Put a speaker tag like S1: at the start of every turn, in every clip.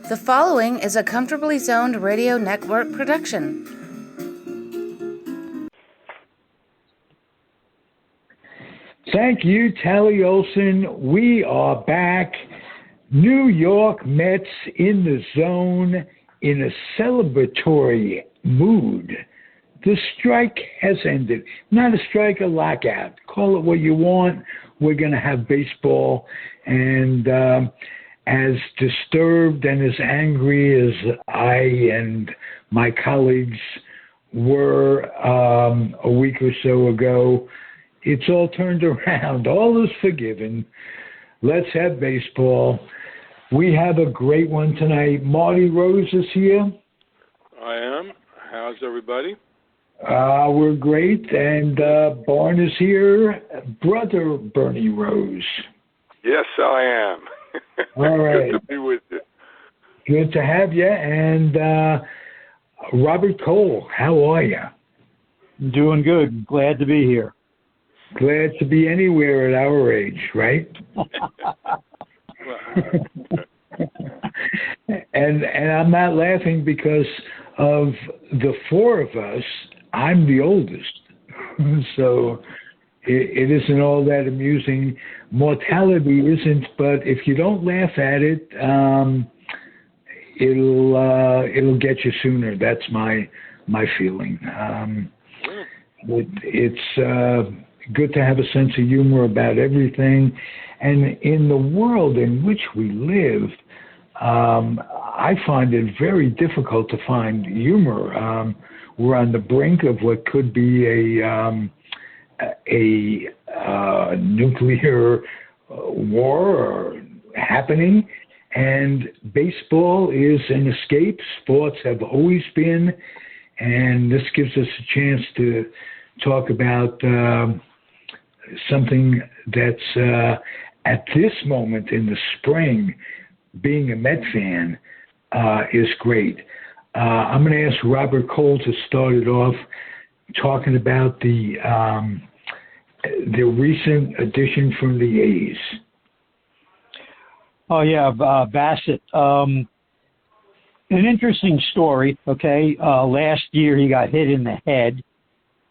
S1: The following is a Comfortably Zoned Radio Network production.
S2: Thank you, Tally Olson. We are back. New York Mets in the zone in a celebratory mood. The strike has ended. Not a strike, a lockout. Call it what you want. We're going to have baseball. And as disturbed and as angry as I and my colleagues were a week or so ago, it's all turned around. All is forgiven. Let's have baseball. We have a great one tonight. Marty Rose is here.
S3: I am. How's everybody?
S2: We're great. And Barn is here. Brother Bernie Rose.
S3: Yes, I am.
S2: All right.
S3: Good to be with you.
S2: Good to have you. And Robert Cole, how are you?
S4: Doing good. Glad to be here.
S2: Glad to be anywhere at our age, right? and I'm not laughing because of the four of us, I'm the oldest. So it isn't all that amusing. Mortality isn't, but if you don't laugh at it, it'll get you sooner. That's my feeling. It's good to have a sense of humor about everything. And in the world in which we live, I find it very difficult to find humor. We're on the brink of what could be a nuclear war happening, and baseball is an escape. Sports have always been, and this gives us a chance to talk about something that's at this moment in the spring, being a Met fan is great. I'm going to ask Robert Cole to start it off talking about the recent addition from the A's.
S4: Oh, yeah, Bassett. An interesting story, okay? Last year he got hit in the head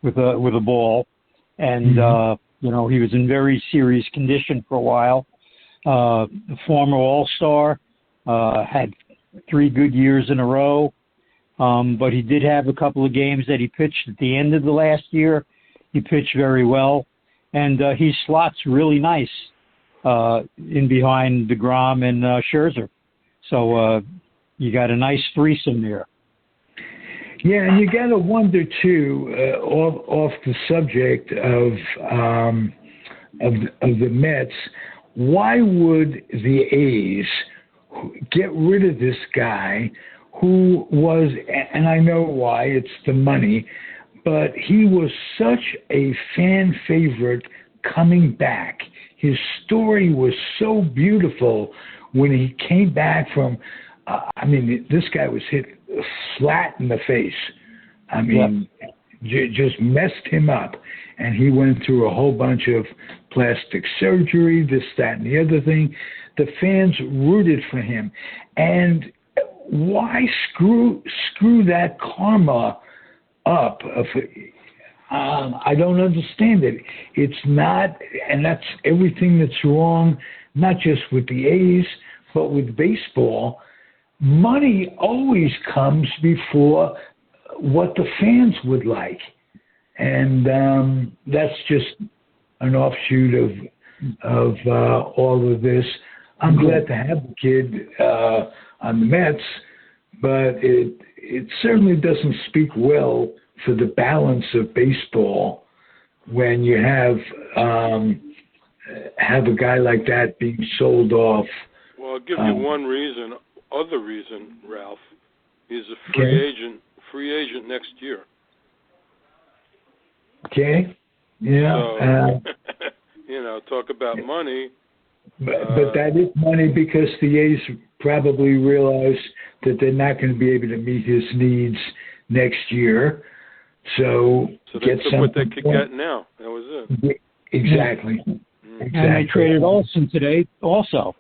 S4: with a ball, and he was in very serious condition for a while. The former All-Star had 3 good years in a row, but he did have a couple of games that he pitched at the end of the last year. He pitched very well, and he slots really nice in behind DeGrom and Scherzer. So you got a nice threesome there.
S2: Yeah, and you got to wonder too, off the subject of the Mets, why would the A's get rid of this guy who was, and I know why, it's the money, but he was such a fan favorite coming back. His story was so beautiful when he came back from, this guy was hit flat in the face. Just messed him up. And he went through a whole bunch of plastic surgery, this, that, and the other thing. The fans rooted for him. And why screw that karma up? I don't understand it. It's not, and that's everything that's wrong, not just with the A's, but with baseball. Money always comes before what the fans would like. And that's just an offshoot of all of this. I'm glad to have the kid on the Mets, but it certainly doesn't speak well for the balance of baseball when you have a guy like that being sold off.
S3: Well, I'll give you one reason. Other reason, Ralph, he's a free agent next year.
S2: Okay. Yeah.
S3: So, talk about money.
S2: But that is money because the A's probably realize that they're not going to be able to meet his needs next year. So
S3: they
S2: get
S3: took what they could get now. That was it.
S2: Exactly.
S4: And they traded Olson today also.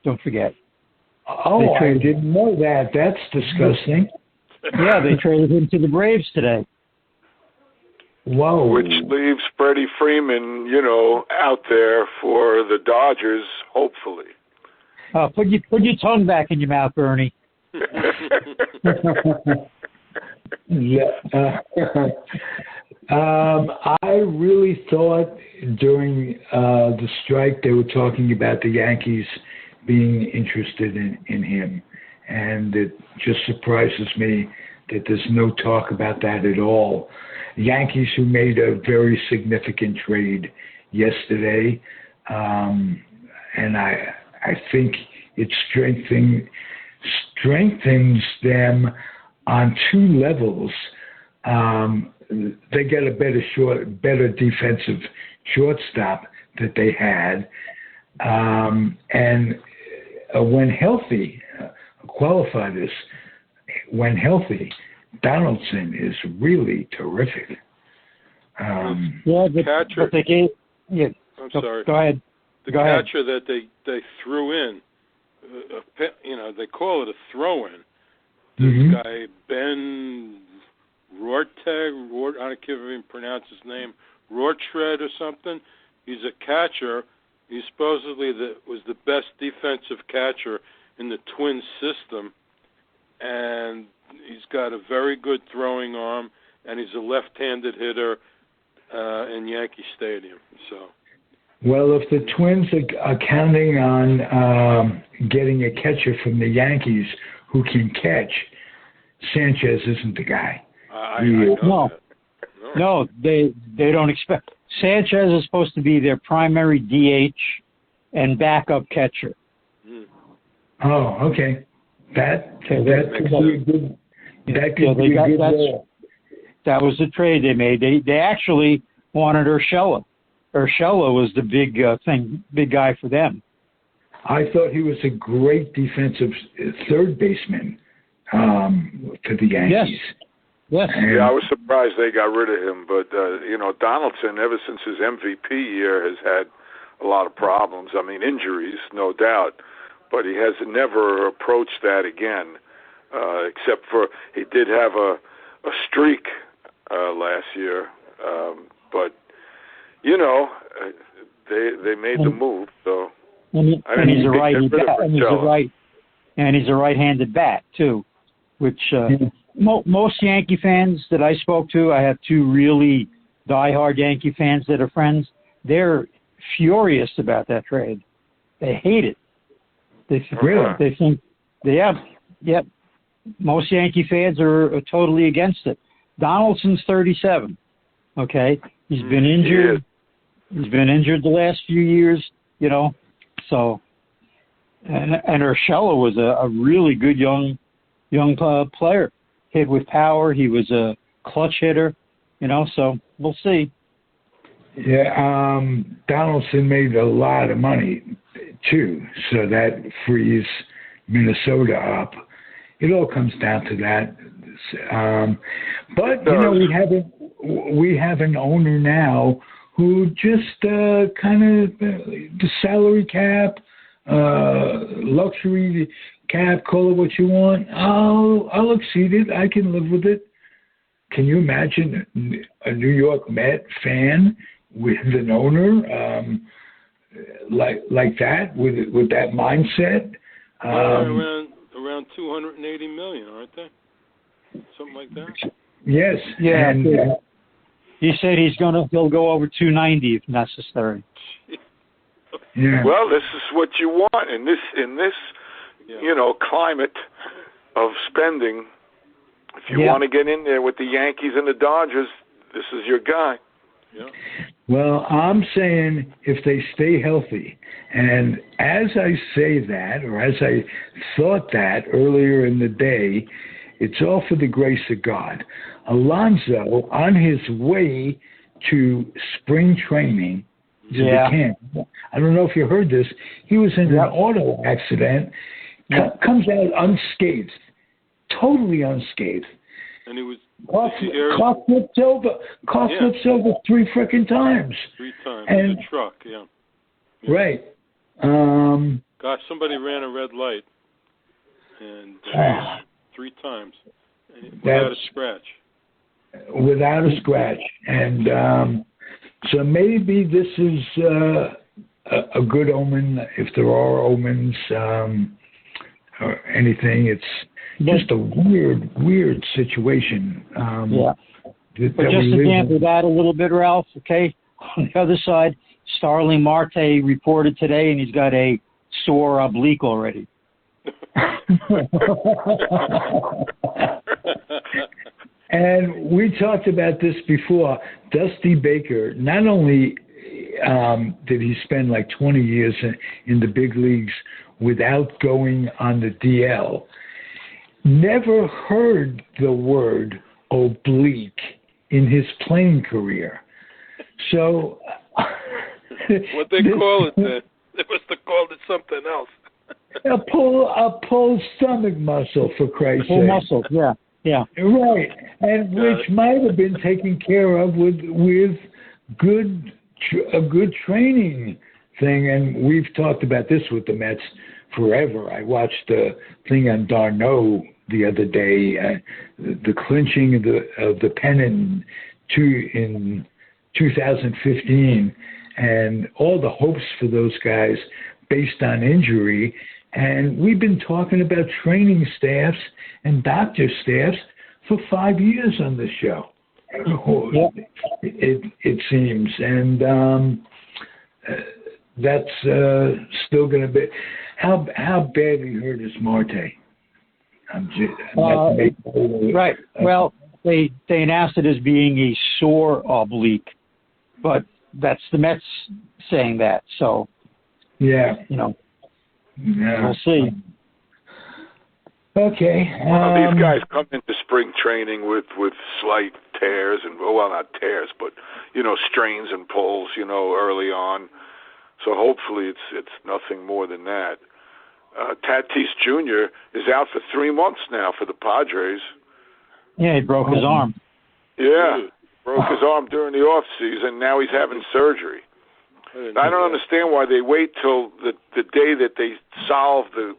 S4: Don't forget.
S2: Oh, I didn't know that. That's disgusting.
S4: Yeah, they traded him to the Braves today.
S2: Whoa.
S5: Which leaves Freddie Freeman, out there for the Dodgers, hopefully.
S4: Put your tongue back in your mouth, Bernie.
S2: Yeah. I really thought during the strike they were talking about the Yankees being interested in him, and it just surprises me that there's no talk about that at all. Yankees, who made a very significant trade yesterday, and I think it strengthens them on two levels. They get a better defensive shortstop that they had, and when healthy, qualify this. When healthy, Donaldson is really terrific.
S3: Catcher.
S4: They gave. Yeah.
S3: I'm sorry.
S4: Go ahead.
S3: The
S4: Go ahead.
S3: catcher that they threw in, they call it a throw-in. This guy Ben Rorteg, I can't even pronounce his name, Rortred or something. He's a catcher. He supposedly was the best defensive catcher in the Twins system, and he's got a very good throwing arm, and he's a left-handed hitter in Yankee Stadium. So,
S2: well, if the Twins are counting on getting a catcher from the Yankees who can catch, Sanchez isn't the guy.
S3: I know that.
S4: No, they don't expect. Sanchez is supposed to be their primary DH and backup catcher.
S2: Oh, okay. That could be a good. That could be a good role.
S4: That was the trade they made. They actually wanted Urshela. Urshela was the big guy for them.
S2: I thought he was a great defensive third baseman for the Yankees.
S4: Yes.
S5: Yeah, I was surprised they got rid of him, but Donaldson, ever since his MVP year, has had a lot of problems. I mean, injuries, no doubt, but he has never approached that again, except for he did have a streak last year, but they made the move. So
S4: he's a right-handed bat too, which most Yankee fans that I spoke to, I have two really diehard Yankee fans that are friends. They're furious about that trade. They hate it. They think, most Yankee fans are totally against it. Donaldson's 37. Okay, he's been injured. He's been injured the last few years. So, and Urshela was a really good young player. Hit with power. He was a clutch hitter. So we'll see.
S2: Yeah, Donaldson made a lot of money too, so that frees Minnesota up. It all comes down to that. But we have an owner now who just kind of the salary cap, luxury cap, call it what you want. I'll exceed it. I can live with it. Can you imagine a New York Met fan with an owner like that, with that mindset?
S3: Around $280 million, aren't they? Something like that.
S2: Yes.
S4: Yeah.
S2: And,
S4: he said he'll go over 290 if necessary.
S2: Yeah.
S5: Well, this is what you want in this climate of spending. If you want to get in there with the Yankees and the Dodgers, this is your guy.
S3: Yeah.
S2: Well, I'm saying if they stay healthy, and as I say that, or as I thought that earlier in the day, it's all for the grace of God. Alonso, on his way to spring training, to the camp, I don't know if you heard this, he was in an auto accident, comes out unscathed, totally unscathed.
S3: And he was
S2: car flips over 3 frickin' times.
S3: 3 times.
S2: And
S3: in the truck, yeah.
S2: Right.
S3: Gosh, somebody ran a red light. and 3 times without a scratch.
S2: Without a scratch. And so maybe this is a good omen, if there are omens or anything. It's just a weird situation.
S4: But just to dampen that a little bit, Ralph, okay? On the other side, Starling Marte reported today, and he's got a sore oblique already.
S2: And we talked about this before. Dusty Baker, not only did he spend like 20 years in the big leagues without going on the DL, never heard the word oblique in his playing career. So
S3: what they call it then? They must have called it something else.
S2: a pulled stomach muscle, for Christ's sake.
S4: Pull muscle, yeah.
S2: Right, and which might have been taken care of with a good training thing. And we've talked about this with the Mets forever. I watched a thing on Darno the other day, the clinching of the pennant in 2015, and all the hopes for those guys based on injury. And we've been talking about training staffs and doctor staffs for 5 years on this show. It seems, and that's still going to be. How badly hurt is Marte?
S4: Right. Well, they announced it as being a sore oblique, but that's the Mets saying that. So, we'll see.
S2: Okay.
S5: These guys come into spring training with slight tears and not tears, but strains and pulls, early on. So hopefully it's nothing more than that. Tatis Jr. is out for 3 months now for the Padres.
S4: Yeah, he broke his arm.
S5: Yeah, broke his arm during the off season. Now he's having surgery. I don't understand why they wait till the day that they solve the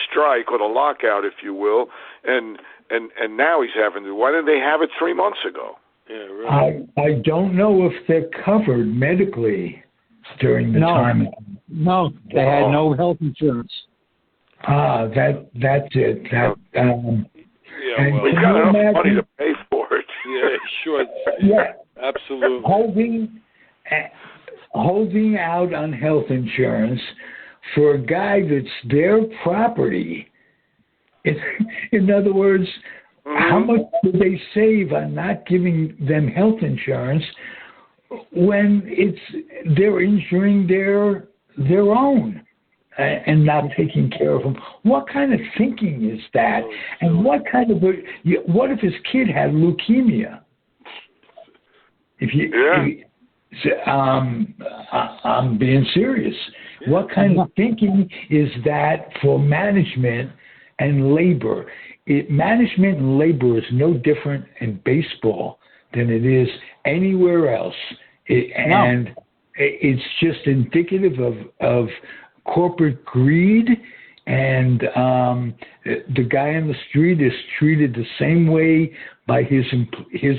S5: strike or the lockout, if you will, and now he's having it. Why didn't they have it 3 months ago?
S3: Yeah, really.
S2: I don't know if they're covered medically during the time.
S4: No, they had no health insurance.
S2: That's it.
S5: We've got enough money to pay for it.
S3: Yeah, sure.
S2: Yeah,
S3: absolutely.
S2: Holding out on health insurance for a guy that's their property. In other words, how much do they save on not giving them health insurance when they're insuring their own and not taking care of them? What kind of thinking is that? And what if his kid had leukemia? I'm being serious. What kind of thinking is that for management and labor? Management and labor is no different in baseball than it is anywhere else. And it's just indicative of corporate greed, and the guy on the street is treated the same way by his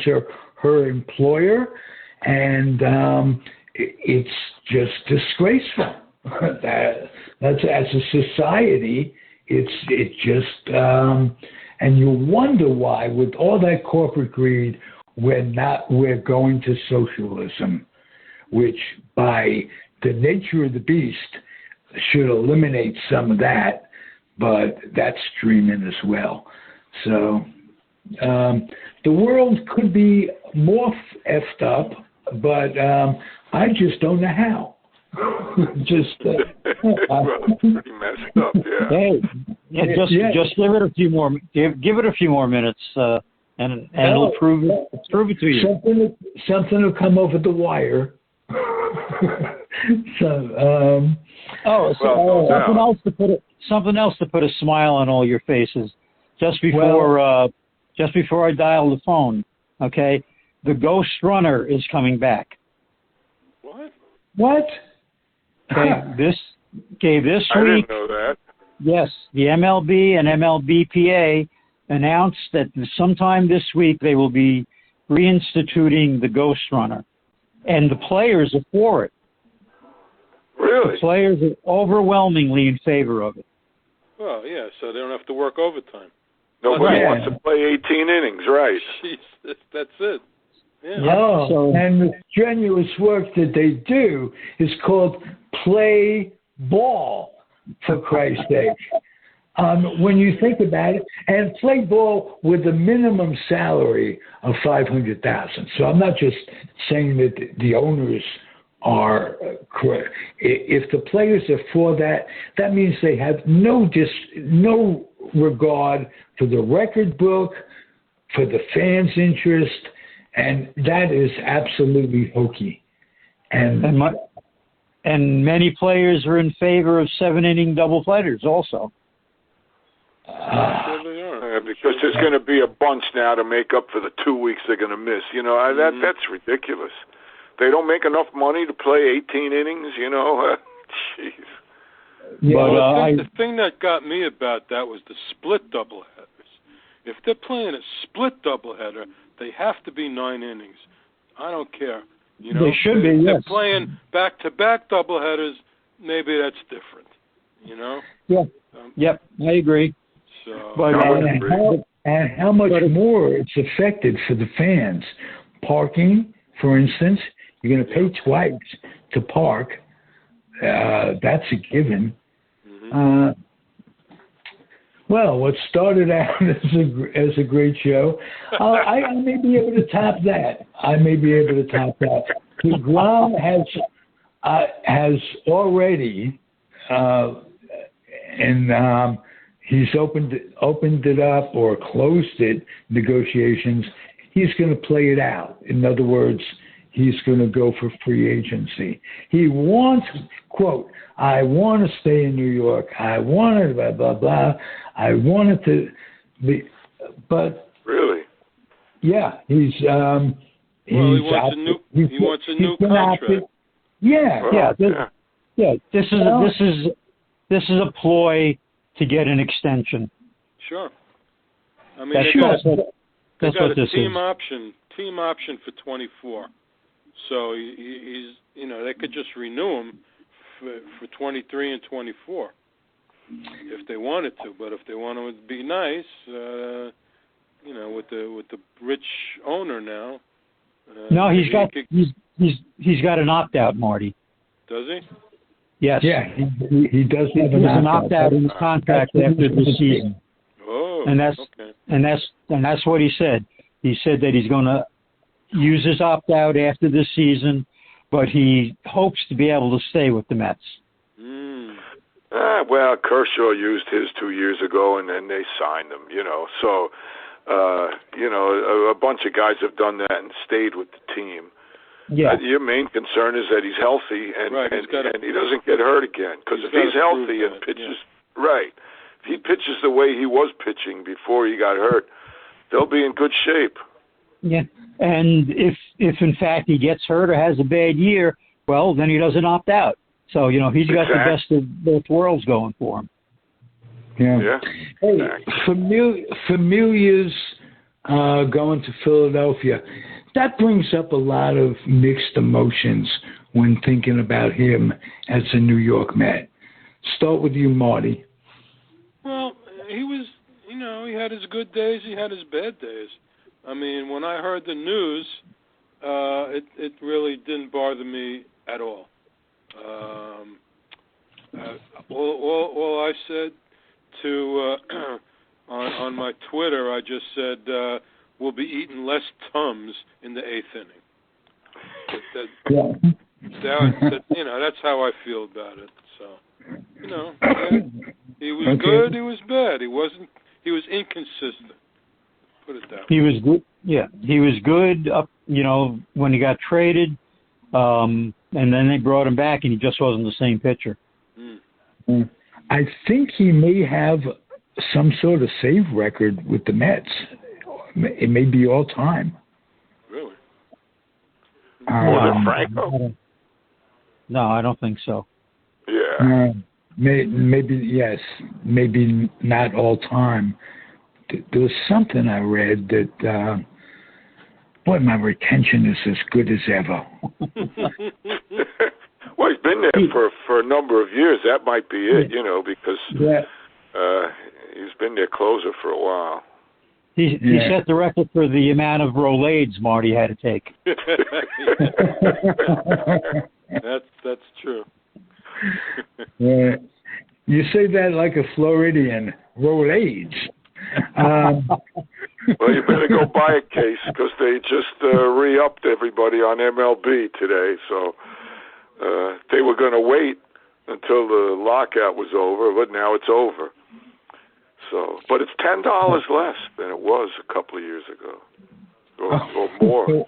S2: or her employer, and it's just disgraceful. That's as a society, it just and you wonder why, with all that corporate greed, we're going to socialism, which by the nature of the beast should eliminate some of that, but that's dreaming as well. So the world could be more effed up, but I just don't know how. Just
S5: pretty messed up, yeah.
S4: Hey, just give it a few more. Give it a few more minutes, and it'll prove it to you.
S2: Something will come over the wire.
S4: Something else to put a smile on all your faces. Just before I dial the phone, okay? The Ghost Runner is coming back.
S3: What?
S4: Okay, this
S5: I
S4: week.
S5: didn't know that.
S4: Yes, the MLB and MLBPA announced that sometime this week they will be reinstituting the Ghost Runner, and the players are for it.
S5: Really?
S4: The players are overwhelmingly in favor of it.
S3: Well, yeah, so they don't have to work overtime.
S5: Nobody
S2: Right.
S5: wants to play 18 innings, right?
S3: Jeez, that's it. Yeah.
S2: Oh,
S4: So-
S2: and the strenuous work that they do is called play ball, for Christ's sake. When you think about it, and play ball with a minimum salary of $500,000. So I'm not just saying that the owners are correct. If the players are for that, that means they have no regard for the record book, for the fans' interest, and that is absolutely hokey. And
S4: many players are in favor of 7-inning doubleheaders also.
S3: Sure they are.
S5: Because there's going to be a bunch now to make up for the 2 weeks they're going to miss. That's ridiculous. They don't make enough money to play 18 innings, Jeez.
S2: yeah,
S3: Well, the thing that got me about that was the split doubleheaders. If they're playing a split doubleheader, they have to be 9 innings. I don't care.
S4: They should be,
S3: If
S4: yes.
S3: they're playing back-to-back doubleheaders, maybe that's different.
S4: Yeah. Yep, I agree.
S3: So,
S4: But
S2: and how much more it's affected for the fans. Parking, for instance, you're going to pay twice to park. That's a given. Well, what started out as a great show, I may be able to top that. DeGrom has already, and he's opened it up or closed it, negotiations. He's going to play it out. In other words, he's going to go for free agency. He wants, quote, I want to stay in New York. I want to blah, blah, blah. I want it to be, but
S5: Really?
S2: yeah, he
S3: wants a new contract.
S2: Yeah.
S4: This is a ploy to get an extension.
S3: Sure. I mean,
S4: That's
S3: they got
S4: what
S3: a
S4: this
S3: team
S4: is.
S3: option for 24. So he's, they could just renew him for 23 and 24 if they wanted to. But if they want to be nice, with the rich owner now.
S4: No, he's got an opt-out, Marty.
S3: Does he?
S4: Yes.
S2: Yeah, he does have
S4: There's an opt-out in his contract after the season.
S3: Oh,
S4: And that's
S3: okay.
S4: and that's what he said. He said that he's going to use his opt-out after this season, but he hopes to be able to stay with the Mets.
S5: Well, Kershaw used his 2 years ago, and then they signed him. So a bunch of guys have done that and stayed with the team.
S4: Yeah.
S5: Your main concern is that he's healthy and he doesn't get hurt again. Because if he's healthy and pitches right, if he pitches the way he was pitching before he got hurt, they'll be in good shape.
S4: Yeah, and if in fact he gets hurt or has a bad year, well, then he doesn't opt out. So he's got the best of both worlds going for him.
S2: Yeah. Hey, Familia's going to Philadelphia. That brings up a lot of mixed emotions when thinking about him as a New York Met. Start with you, Marty.
S3: Well, he was, he had his good days, he had his bad days. I mean, when I heard the news, it really didn't bother me at all. All I said to on my Twitter, I just said we'll be eating less Tums in the 8th inning. That's how I feel about it. So, he was good, he was bad. He was inconsistent. Put it that way.
S4: He was good. Yeah, he was good up, when he got traded, and then they brought him back, and he just wasn't the same pitcher.
S2: I think he may have some sort of save record with the Mets. It may be all time.
S3: Really?
S5: Franco?
S4: No, I don't think so.
S5: Yeah.
S2: Maybe yes, maybe not all time. There was something I read that, boy, my retention is as good as ever.
S5: Well, he's been there for a number of years. That might be it, because he's been their closer for a while.
S4: He set the record for the amount of Rolaids Marty had to take.
S3: That's true.
S2: You say that like a Floridian. Rolaids.
S5: Well, you better go buy a case because they just re-upped everybody on MLB today. So they were going to wait until the lockout was over, but now it's over. So, but it's $10 less than it was a couple of years ago, or more.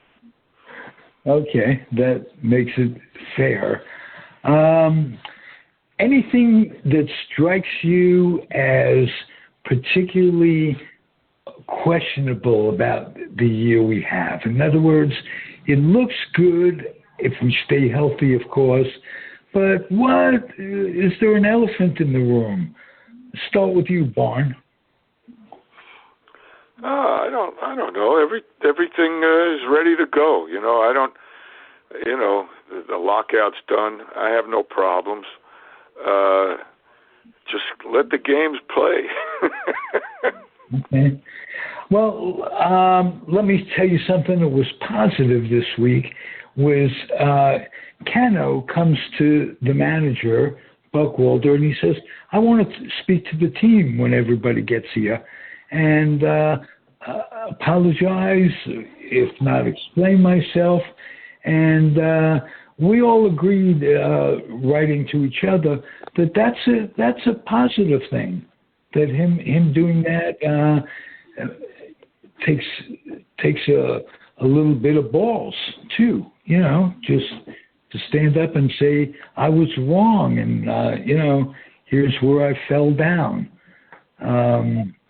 S2: Okay, that makes it fair. Anything that strikes you as particularly questionable about the year we have? In other words, it looks good if we stay healthy, of course, but what is there an elephant in the room? Start with you, Barn.
S5: I don't know. Everything is ready to go. The lockout's done. I have no problems. Just let the games play.
S2: Okay. Well, let me tell you something that was positive this week. Was Cano comes to the manager, Buckwalter, and he says, I want to speak to the team when everybody gets here and apologize, if not explain myself. And we all agreed, writing to each other, that's a positive thing. That him doing that takes a little bit of balls too, just to stand up and say I was wrong, and here's where I fell down.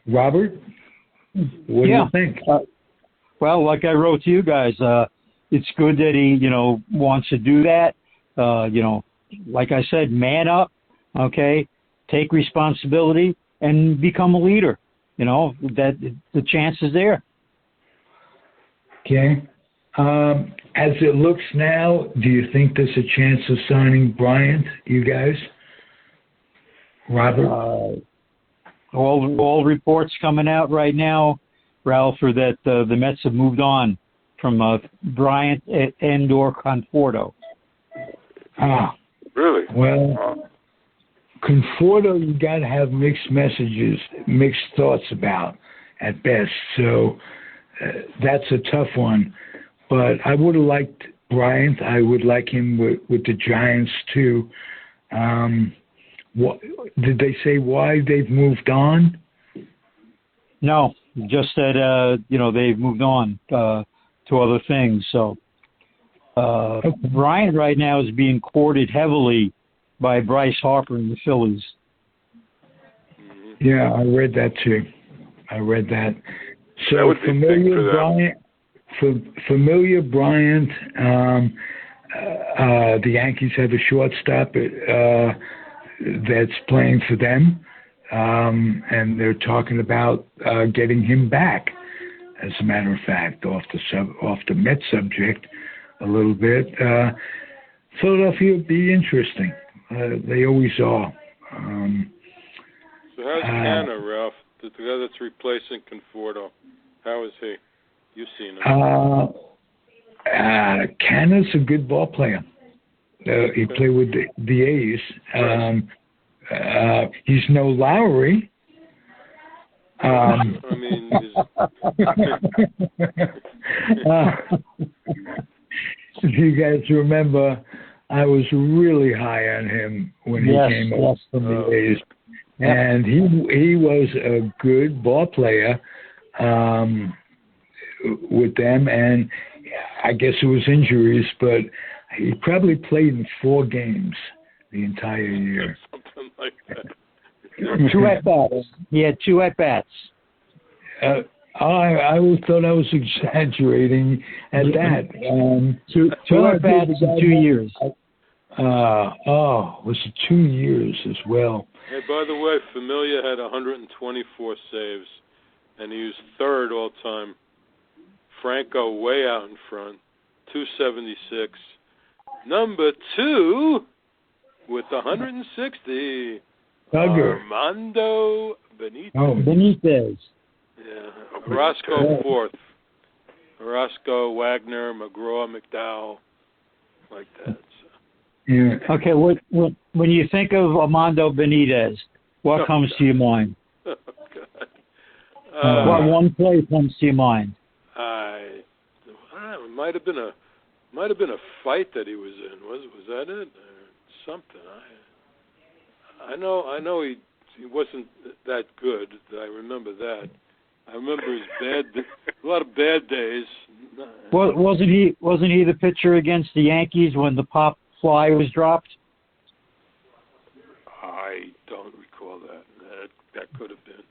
S2: Robert, what do you think?
S4: Well, like I wrote to you guys, it's good that he wants to do that. Like I said, man up, okay, take responsibility and become a leader. That the chance is there.
S2: Okay. As it looks now, do you think there's a chance of signing Bryant, you guys? Robert?
S4: All reports coming out right now, Ralph, are that the Mets have moved on from Bryant and or Conforto.
S5: Really?
S2: Well, Conforto, you got to have mixed thoughts about at best. So that's a tough one. But I would have liked Bryant. I would like him with the Giants too. Did they say why they've moved on?
S4: No, just that they've moved on to other things. So
S2: Okay.
S4: Bryant right now is being courted heavily by Bryce Harper and the Phillies.
S2: Yeah, I read that too. So
S5: that would be big for them.
S2: Familiar Bryant, the Yankees have a shortstop that's playing for them, and they're talking about getting him back. As a matter of fact, off the Met subject a little bit, Philadelphia would be interesting. They always are.
S3: So how's Canna, Ralph? The guy that's replacing Conforto. How is he? You've seen him.
S2: Canna's a good ball player. He played with the A's. He's no Lowry. If you guys remember, I was really high on him when he came up from the A's. Yeah. And he was a good ball player with them, and I guess it was injuries, but he probably played in 4 games the entire year.
S3: Something like that.
S4: 2 at-bats. He had 2 at-bats.
S2: I always thought I was exaggerating at that.
S4: 2 at-bats in 2 years.
S2: Was it 2 years as well?
S3: Hey, by the way, Familia had 124 saves, and he was third all time. Franco way out in front, 276. Number 2 with 160.
S2: Tugger.
S3: Armando Benitez.
S2: Oh,
S4: Benitez.
S3: Yeah. Roscoe fourth. Roscoe, Wagner, McGraw, McDowell, like that. So.
S2: Yeah.
S4: Okay, when you think of Armando Benitez, what comes to your mind?
S3: Oh, God.
S4: What one play comes to your mind?
S3: It might have been a fight that he was in. Was that it? Or something. I know he wasn't that good. I remember that. I remember a lot of bad days.
S4: Well, wasn't he the pitcher against the Yankees when the pop fly was dropped?
S3: I don't recall that. That could have been.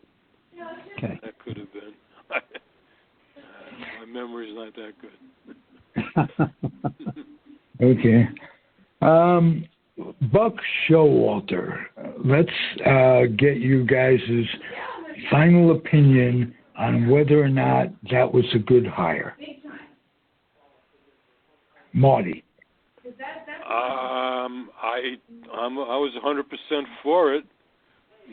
S4: Okay.
S3: That could have been. My memory's not that good.
S2: Okay. Buck Showalter, let's get you guys' final opinion on whether or not that was a good hire. Marty.
S3: I was 100% for it.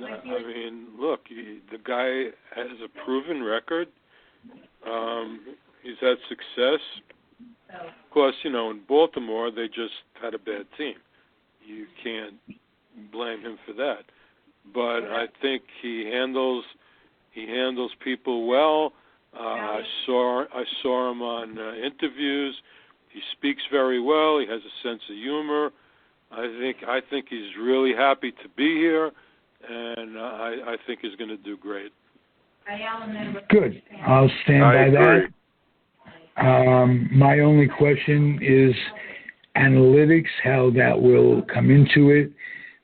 S3: I mean, look, the guy has a proven record. He's had success. Of course, in Baltimore, they just had a bad team. You can't blame him for that. But I think he handles people well. I saw him on interviews. He speaks very well. He has a sense of humor. I think he's really happy to be here, and I think he's going to do great.
S2: Good. I'll stand by that. My only question is analytics, how that will come into it.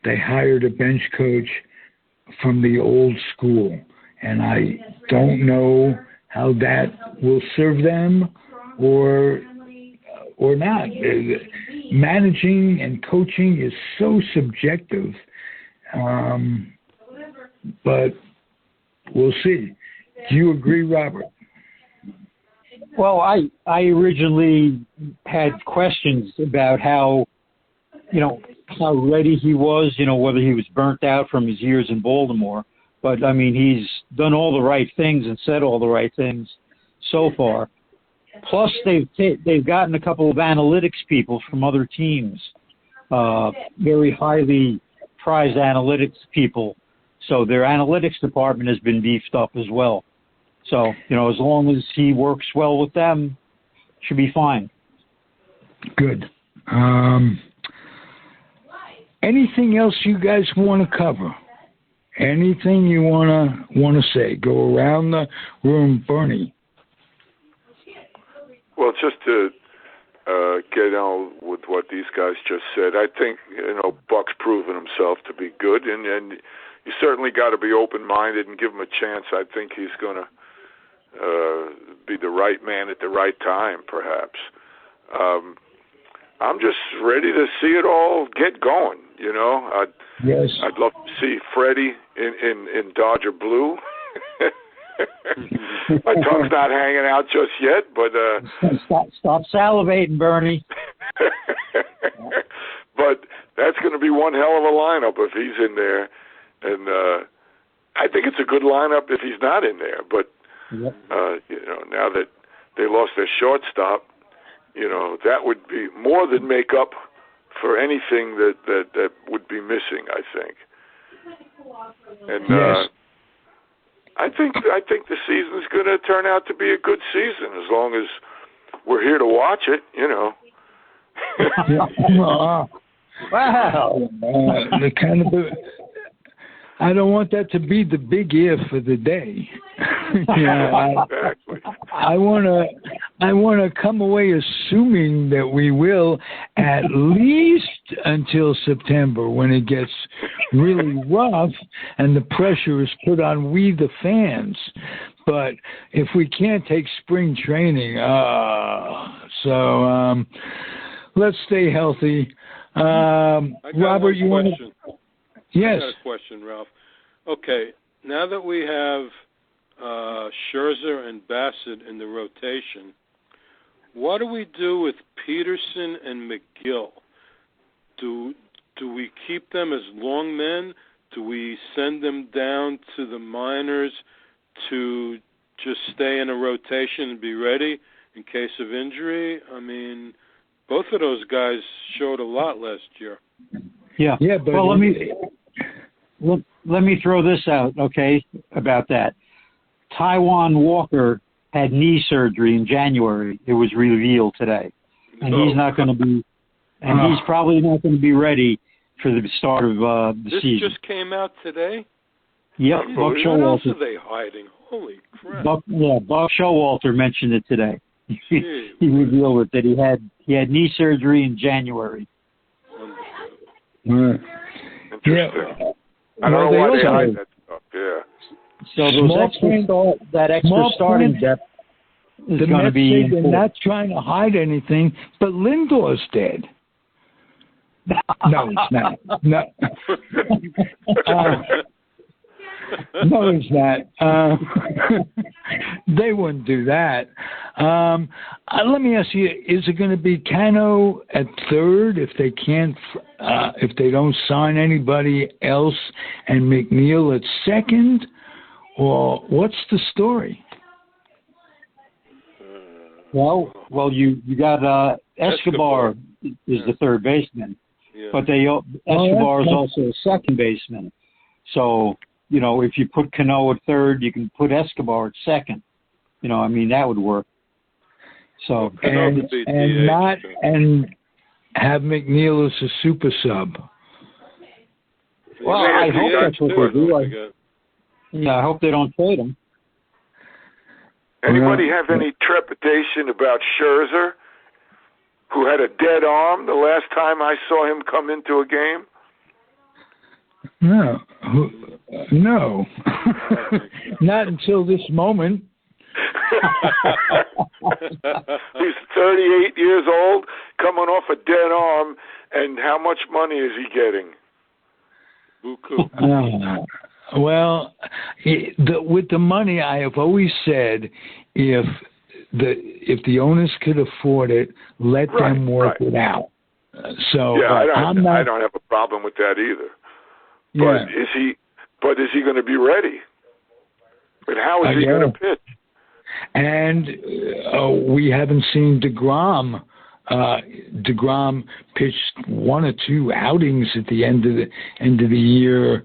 S2: They hired a bench coach from the old school, and I don't know how that will serve them or not. Managing and coaching is so subjective, but we'll see. Do you agree, Robert?
S4: Well, I originally had questions about how ready he was, whether he was burnt out from his years in Baltimore. But, I mean, he's done all the right things and said all the right things so far. Plus, they've gotten a couple of analytics people from other teams, very highly prized analytics people. So their analytics department has been beefed up as well. So, as long as he works well with them, should be fine.
S2: Good. Anything else you guys want to cover? Anything you want to say? Go around the room, Bernie.
S5: Well, just to get on with what these guys just said, I think Buck's proven himself to be good, and you certainly got to be open-minded and give him a chance. I think he's going to be the right man at the right time, perhaps. I'm just ready to see it all get going.
S2: Yes.
S5: I'd love to see Freddie in Dodger blue. My tongue's not hanging out just yet, but
S4: stop salivating, Bernie.
S5: But that's going to be one hell of a lineup if he's in there, and I think it's a good lineup if he's not in there. But now that they lost their shortstop, that would be more than make up for anything that would be missing, I think. And
S2: yes.
S5: I think the season's going to turn out to be a good season as long as we're here to watch it,
S4: Wow.
S2: The kind of I don't want that to be the big if of the day.
S5: Exactly.
S2: I want to come away assuming that we will at least until September, when it gets really rough and the pressure is put on we the fans. But if we can't take spring training, so let's stay healthy. Robert, you want to? Yes.
S3: I got a question, Ralph. Okay, now that we have Scherzer and Bassett in the rotation, what do we do with Peterson and McGill? Do we keep them as long men? Do we send them down to the minors to just stay in a rotation and be ready in case of injury? I mean, both of those guys showed a lot last year.
S4: Yeah.
S2: Yeah, but
S4: well, let me throw this out, okay, about that. Taijuan Walker had knee surgery in January. It was revealed today, and he's not going to be, and he's probably not going to be ready for the start of the season.
S3: This just came out today?
S4: Yep. Buck
S3: What
S4: Showalter.
S3: else are they hiding? Holy crap.
S4: Buck Showalter mentioned it today. He revealed it that he had knee surgery in January.
S2: Right.
S5: Interesting. I don't know why they hide that stuff. Yeah.
S4: So that extra starting depth is going to be.
S2: They're not trying to hide anything, but Lindor's dead. No, it's not. No. No, it's not. They wouldn't do that. Let me ask you: is it going to be Cano at third if they can't, if they don't sign anybody else, and McNeil at second, or what's the story?
S4: Well, you got Escobar is the third baseman, but Escobar is also a second baseman. So, if you put Cano at third, you can put Escobar at second. I mean, that would work. So
S2: and have McNeil as a super sub.
S4: Well, I hope that's what they do. I hope they don't trade him.
S5: Anybody have any trepidation about Scherzer, who had a dead arm the last time I saw him come into a game?
S2: No. Not until this moment.
S5: He's 38 years old, coming off a dead arm, and how much money is he getting?
S3: Buku.
S2: Well, with the money, I have always said, if the owners could afford it, let them work it out. So
S5: yeah, I don't have a problem with that either. But is he going to be ready? And how is he going to pitch?
S2: And we haven't seen DeGrom. DeGrom pitched one or two outings at the end of the year,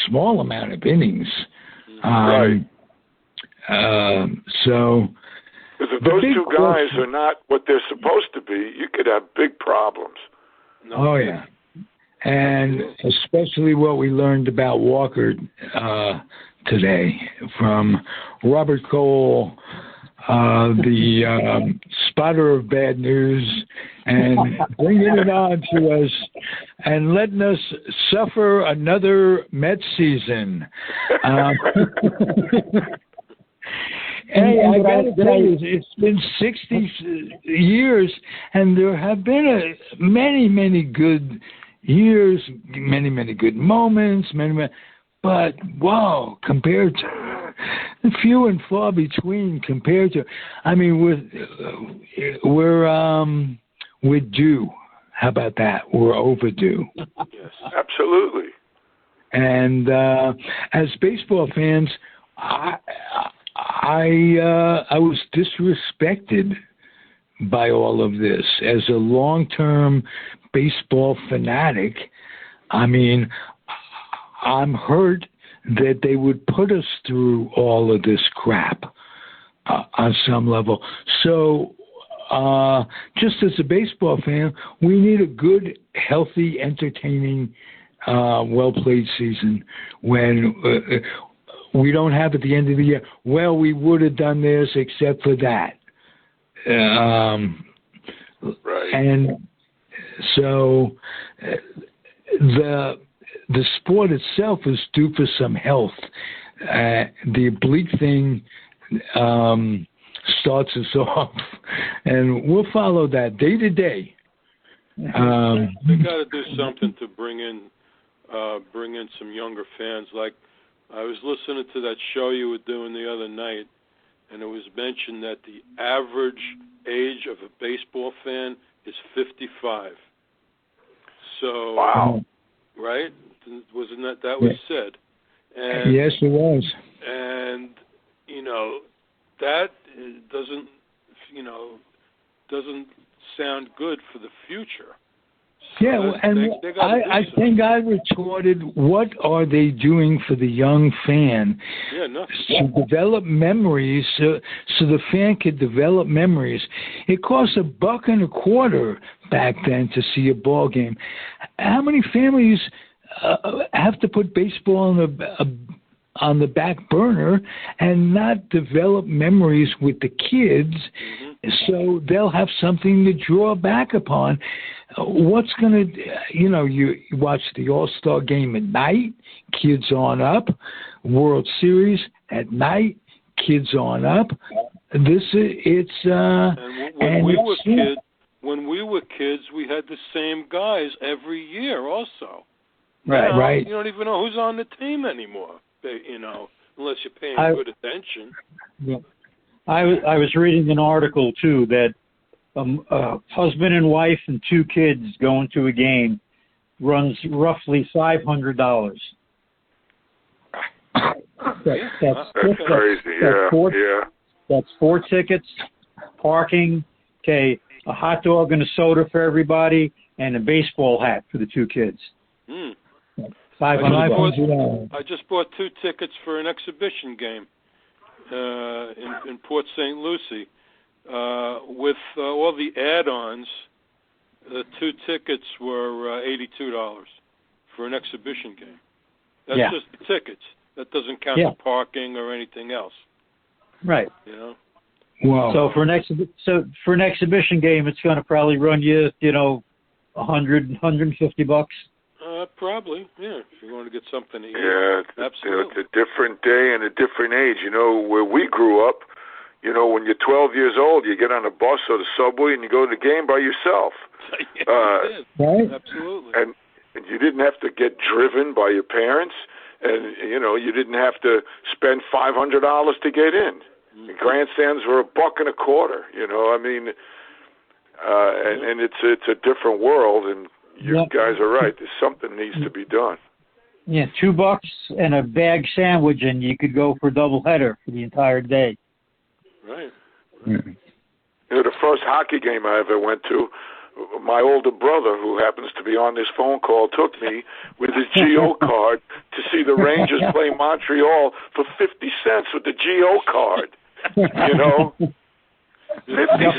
S2: small amount of innings. So,
S5: because if those two guys are not what they're supposed to be, you could have big problems.
S2: Oh yeah, and especially what we learned about Walker today from Robert Cole, the spotter of bad news, and bringing it on to us and letting us suffer another Mets season. Hey, I got to tell you, it's been 60 years, and there have been many, many good years, many, many good moments, but wow, compared to few and far between. Compared to, I mean, we're due. How about that? We're overdue.
S5: Yes, absolutely.
S2: And as baseball fans, I was disrespected by all of this. As a long-term baseball fanatic, I mean, I'm hurt that they would put us through all of this crap on some level. So just as a baseball fan, we need a good, healthy, entertaining, well-played season when we don't have at the end of the year, well, we would have done this except for that.
S5: Right.
S2: And so the sport itself is due for some health. The oblique thing starts us off, and we'll follow that day to day.
S3: They got to do something to bring in some younger fans. Like I was listening to that show you were doing the other night, and it was mentioned that the average age of a baseball fan is 55. So,
S5: wow,
S3: right? Wasn't that was said? And,
S2: yes, it was.
S3: And that doesn't sound good for the future. So
S2: Yeah, and I think I retorted, what are they doing for the young fan?
S3: Yeah, nothing.
S2: To develop memories, so the fan could develop memories. It cost $1.25 back then to see a ball game. How many families have to put baseball on the back burner and not develop memories with the kids, so they'll have something to draw back upon? What's going to, you watch the All-Star game at night, kids on up, World Series at night, kids on up. When we were kids, we had the same guys every year also.
S4: Right.
S3: Now,
S2: right.
S3: You don't even know who's on the team anymore, unless you're paying good attention.
S4: Yeah. I was reading an article, too, that a husband and wife and 2 kids going to a game runs roughly $500.
S5: That's crazy.
S4: That's 4 tickets, parking, a hot dog and a soda for everybody, and a baseball hat for the 2 kids. $500.
S3: I just bought 2 tickets for an exhibition game in Port St. Lucie. With all the add-ons, the 2 tickets were $82 for an exhibition game. That's just the tickets. That doesn't count the parking or anything else.
S4: Right.
S2: Wow.
S4: So for an exhibition game, it's going to probably run you, $100, $150.
S3: Probably, yeah. If you want to get something to eat.
S5: Yeah,
S3: absolutely.
S5: It's a different day and a different age. Where we grew up, when you're 12 years old, you get on a bus or the subway and you go to the game by yourself.
S2: Right?
S3: Absolutely.
S5: And you didn't have to get driven by your parents, and you didn't have to spend $500 to get in. The grandstands were $1.25. And it's a different world, and you guys are right. There's something needs to be done.
S4: Yeah, $2 and a bag sandwich, and you could go for a doubleheader for the entire day.
S3: Right.
S5: The first hockey game I ever went to, my older brother, who happens to be on this phone call, took me with his GO card to see the Rangers play Montreal for 50 cents with the GO card. 50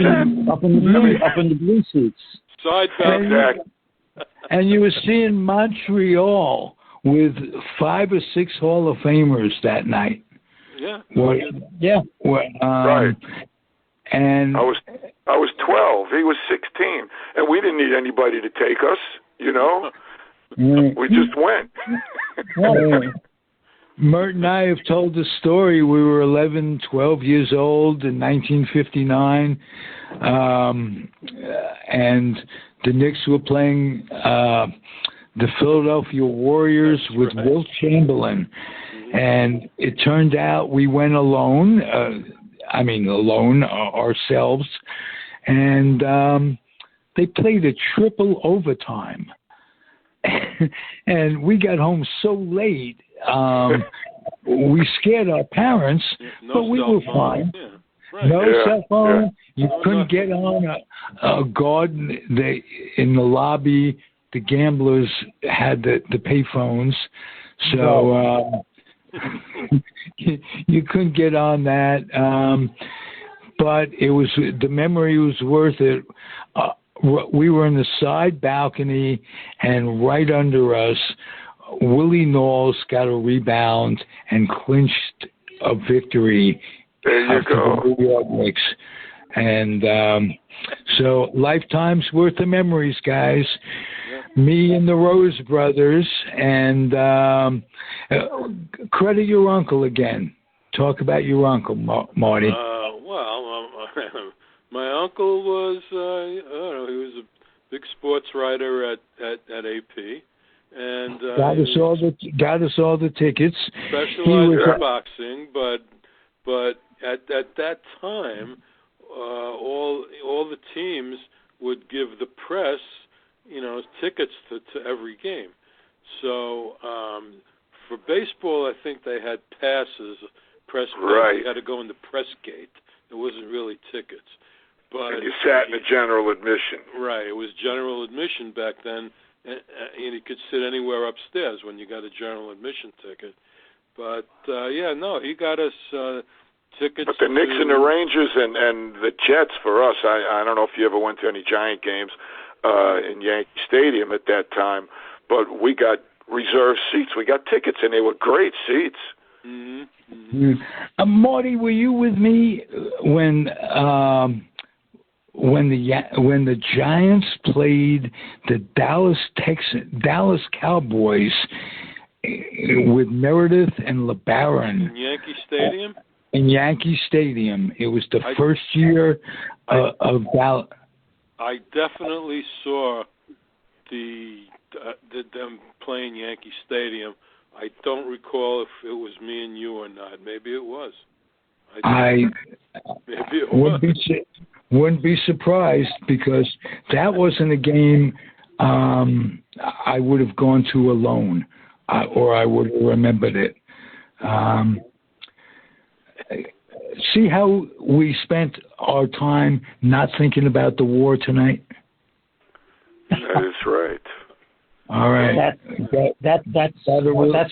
S5: cents.
S4: Up in the blue seats.
S3: Side back.
S2: And you were seeing Montreal with 5 or 6 Hall of Famers that night.
S3: Yeah.
S5: Right.
S2: And
S5: I was 12. He was 16, and we didn't need anybody to take us. We just went.
S2: Mert and I have told the story. We were 11, 12 years old in 1959, and the Knicks were playing the Philadelphia Warriors with Wilt Chamberlain. And it turned out we went alone ourselves, and they played a triple overtime. And we got home so late, we scared our parents, but we were fine.
S3: Yeah. Right.
S2: No cell phone. You couldn't get on a guard in the lobby. The gamblers had the payphones, so you couldn't get on that. But the memory was worth it. We were in the side balcony, and right under us, Willie Knowles got a rebound and clinched a victory.
S5: There you go.
S2: The New York Knicks. And so lifetime's worth of memories, guys. Me and the Rose brothers. And credit your uncle again. Talk about your uncle, Marty.
S3: My uncle was, he was a big sports writer at AP, and
S2: got us all the tickets.
S3: Specialized in boxing, but at that time, all the teams would give the press, tickets to every game. So for baseball, I think they had passes, press passes.
S5: Right.
S3: You had to go in the press gate. It wasn't really tickets. But
S5: and you sat in the general admission.
S3: Right. It was general admission back then, and you could sit anywhere upstairs when you got a general admission ticket. But, he got us tickets.
S5: But the Knicks and the Rangers and the Jets, for us, I don't know if you ever went to any Giant games in Yankee Stadium at that time, but we got reserved seats. We got tickets, and they were great seats.
S3: Mm-hmm. Mm-hmm.
S2: Marty, were you with me when the Giants played the Dallas Cowboys with Meredith and LeBaron
S3: in Yankee Stadium?
S2: In Yankee Stadium. It was the first year of Dallas.
S3: I definitely saw them playing Yankee Stadium. I don't recall if it was me and you or not. Maybe it was. Maybe it was.
S2: Wouldn't be surprised, because that wasn't a game I would have gone to alone, or I would have remembered it. See how we spent our time not thinking about the war tonight?
S5: That is right.
S2: All right.
S4: That's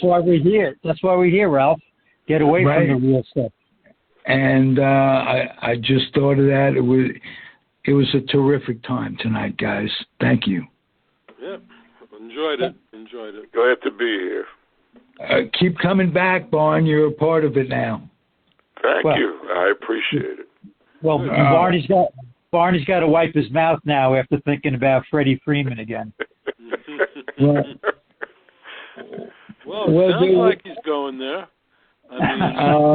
S4: why we're here. That's why we're here, Ralph. Get away from the real stuff.
S2: And I just thought of that. It was a terrific time tonight, guys. Thank you.
S3: Yeah, enjoyed it.
S5: Glad to be here.
S2: Keep coming back, Barn. You're a part of it now.
S5: Thank you. I appreciate it.
S4: Well, Barney's got to wipe his mouth now after thinking about Freddie Freeman again.
S3: Well, it sounds like he's going there. I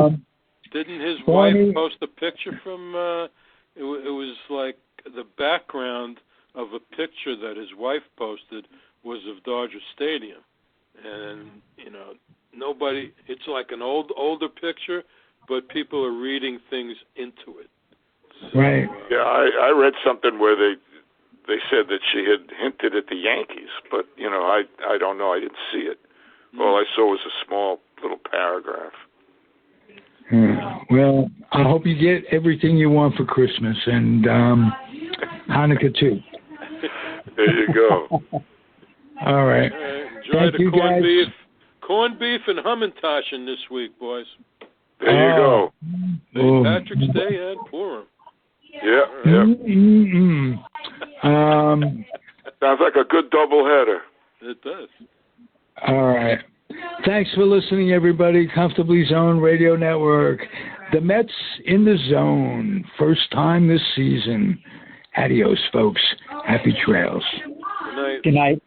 S3: mean, didn't his wife post a picture from? It was like the background of a picture that his wife posted was of Dodger Stadium, and nobody. It's like an older picture, but people are reading things into it. So,
S2: right.
S5: Yeah, I read something where they said that she had hinted at the Yankees, but I don't know. I didn't see it. All I saw was a small little paragraph.
S2: Well, I hope you get everything you want for Christmas and Hanukkah too.
S5: There you go.
S2: All right.
S3: Enjoy the corned beef and Hamantaschen this week, boys.
S5: There you go.
S3: St. Patrick's Day and Purim.
S5: Yeah. Sounds like a good doubleheader.
S3: It does.
S2: All right. Thanks for listening, everybody. Comfortably Zoned Radio Network. The Mets in the zone. First time this season. Adios, folks. Happy trails.
S3: Good night.
S4: Good night.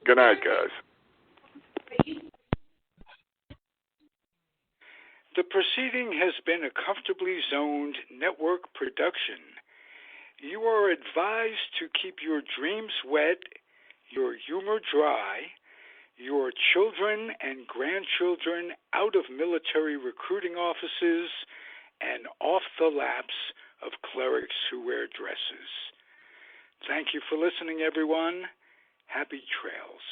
S5: Good night, guys.
S6: The proceeding has been a Comfortably Zoned Network production. You are advised to keep your dreams wet, your humor dry, your children and grandchildren out of military recruiting offices and off the laps of clerics who wear dresses. Thank you for listening, everyone. Happy trails.